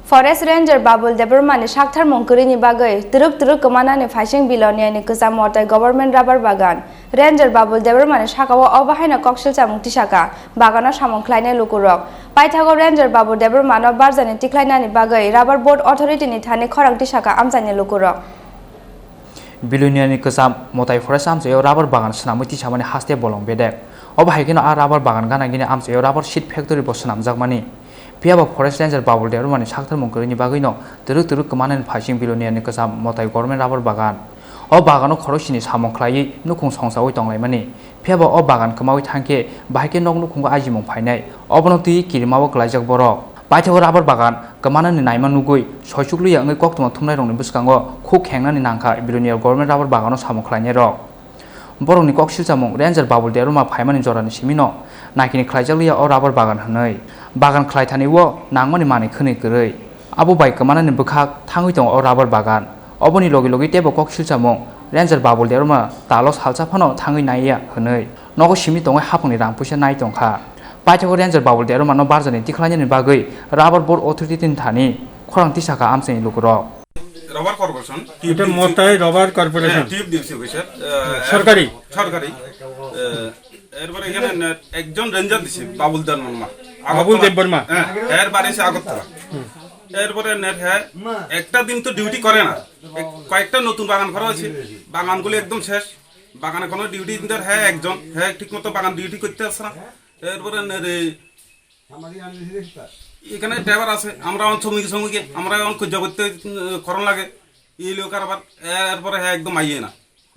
Forest Ranger Babul Debermani Shakthar Monkurini Bagai, Tripura Kwmanani Phaising Belonia ni Kusamota Government Rubber Bagan, Ranger Babul Debermani Shakawa Obahina Coxel Samutishaka, Bagana Shamon Kleine Lukurok, Paitago Ranger Babul Debermano Barzan and Tiklainani Bagai, Rubber Board Authority in Tani Khorang Tishaka Amzani Lukurok. Belonia ni Kusam Motai Forest Amse Rubber Bagan Snamuti Shamani Haste Bolong Bedek, Obahikino Rubber Bagan Ganagini Amse Rubber Sheet Factory Bosanam Zagmani. Piaba Forest Ranger Babul Debermani Shakthar Monkurini Bagino, Tripura Kwmanani Phaising Belonia ni Kusam Motai Government Rubber Bagan. O Bagano Khorosini Samon Klai, Nukung Songsawi Tonglaimani. Piaba O Bagan Kamawi Tanke, Bahike Nog Nukunga Ajimon Paine, Obonoti Kirimawa Glajak Borok. Paitago Rubber Bagan, Kwmanani Naiman Nugui, Sochukli Yang Koktum Tumai Buskango, Cook Hangani Nanka, Belonia Government Rubber Bagano Samon Klainero. Boroni Coxil Samon, Ranger Babul Deruma Paiman Joran Shimino, Nakini Klajalia or Rubber Bagan Hanoi. Bagan Klaitani wo, Nangmani Mani Kuni Guri. Abu by Kwmanani Bukak, Tangwitong or Rubber Bagan. Oboni Logi Tebo Coxil Samon, Ranger Babul Deruma, Talos Halsapano, Tangi Naya, Hanoi. Nogo Shimiton Hapuni Rampusha Naitonka. Paitago Ranger Babul Deruma no Barzani, Tiklayan in Bagui, Rubber Board Authority in Tani, Khorang Tishaka Amsen Lukuro. Rubber Corporation. এটা মতাই rubber corporation টিপ দিছি sir সরকারি সরকারি এরপরে এখানে একজন ranger দিছি বাবুল দেববর্মা এর বাড়ি সে আগরতলা এরপরে হ্যাঁ একটা দিন তো ডিউটি করে না কয়েকটা নতুন বাগান করা আছে বাগানগুলো একদম শেষ বাগানে কোনো ডিউটি দিনদার হ্যাঁ একজন হ্যাঁ ঠিকমতো বাগান ডিউটি করতে আসছে না এরপরে এখানে ড্রাইভার আছে আমরা সঙ্গে আমরা খুঁজা করতে খরণ লাগে এই লোক আবার এরপরে হ্যাঁ একদম আইয়ে না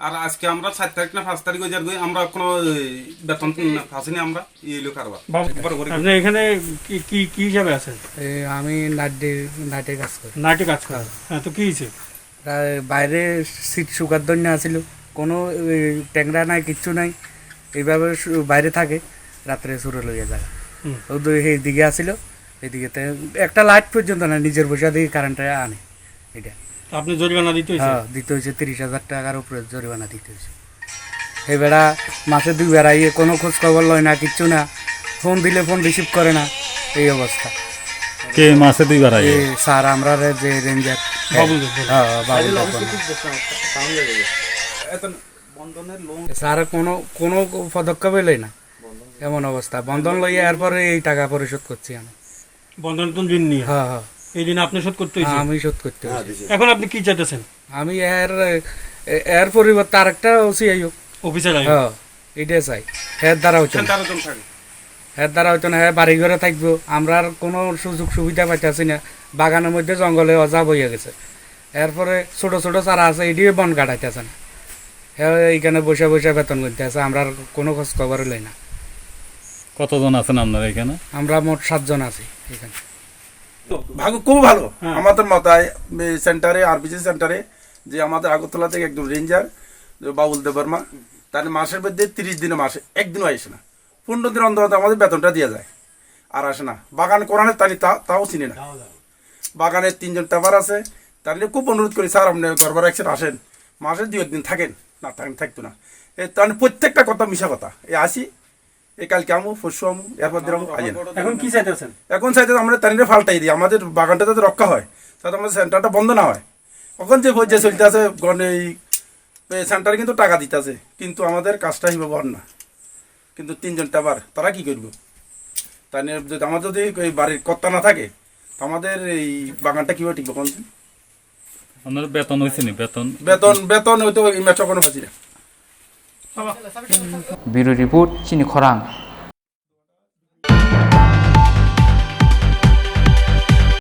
আর আজকে আমরা 7 তারিখ না 5 তারিখ আমরা কোনো বেতন পাইনি আমরা এই লোক আবার আপনি এখানে কি কি হিসাবে আছেন আমি নাইটে কাজ করি হ্যাঁ তো কি হয়েছে বাইরে সিট সুগার দন্য আছিল কোনো ট্যাংরা নাই কিচ্ছু নাই এইভাবে বাইরে থাকে রাত্রে সুরে লইয়া যায় এই দিকে আসিল এদিকে একটা লাইট পর্যন্ত না নিজের বসে দিয়ে কারেন্টটা আনে এটা আপনি জরিমানা দিতে হয়েছে হ্যাঁ দিতে হয়েছে 30,000 টাকার উপরে জরিমানা দিতে হয়েছে এই বেড়া মাসে 2 বার আইয়ে কোনো খোঁজ খবর লয় না কিচ্ছু না ফোন দিলে ফোন রিসিভ করে না এই অবস্থা কে মাসে 2 বার আইয়ে স্যার আমরা যে রেঞ্জার বাবুল স্যার কোনো পদক্ষেপ লয় না এমন অবস্থা বন্ধন লইয়া এরপরে এই টাকা পরিশোধ করছি আমি বন্ধন ঋণ নিয়ে হ্যাঁ এই দিন আপনি শোধ করতে হয়েছে আমি শোধ করতে হয়েছে এখন আপনি কি চাইতেছেন আমি এর পরিবর্তে আরেকটা ওসিআই অফিসার হ্যাঁ এটাই চাই এর দ্বারা হচ্ছে না হ্যাঁ বাড়ি ঘরে থাকবো আমরা আর কোনো সুযোগ সুবিধা পাইতেছি না বাগানের মধ্যে জঙ্গলে অজাব হয়ে গেছে এরপরে ছোট ছোট চারা আছে এটিও বন কাটাইতেছে না হ্যাঁ এইখানে বসে বেতন করতে আছে আমরা কোনো খোঁজ খবর লই না কতজন আছেন আপনারা এখানে আমরা মোট 7 জন আছি এখানে ভাগ্য খুব ভালো আমাদের মাথায় সেন্টারে আরবিসি সেন্টারে যে আমাদের আগরতলা থেকে একজন রেঞ্জার বাবুল দেববর্মা তার মাসের মধ্যে 30 দিনে মাসে একদিনও আসে না 15 দিন অন্তর আমাদের বেতনটা দিয়ে যায় আর আসে না বাগান করানোর তাও চিনি না বাগানের 3 জন টেবার আছে তাহলে খুব অনুরোধ করি স্যার আপনি গড়বড় একদিন আসেন মাসে 2 দিন থাকেন না থাকতো না তাহলে প্রত্যেকটা কথা মিশা কথা আসি কালকে আমু পরশু আমু এরপর দিন এখন কি চাইতেছেন এখন চাইতে আমরা তারিখে ফাল্টাই দিই আমাদের বাগানটা যাতে রক্ষা হয় তাতে আমাদের সেন্টারটা বন্ধ না হয় এখন যে চলতে আছে এই সেন্টারে কিন্তু টাকা দিতে আছে কিন্তু আমাদের কাজটা ব্যবহার না কিন্তু 3 জন টেবার তারা কি করবো তাই যদি আমার যদি বাড়ির কর্তা না থাকে তো আমাদের এই বাগানটা কিভাবে টিকবে কোন আপনার বেতন হয়েছে নি বেতন হয়তো এই ম্যাচ কোনো পাচ্ছি না Bureau Report, Chini Khorang.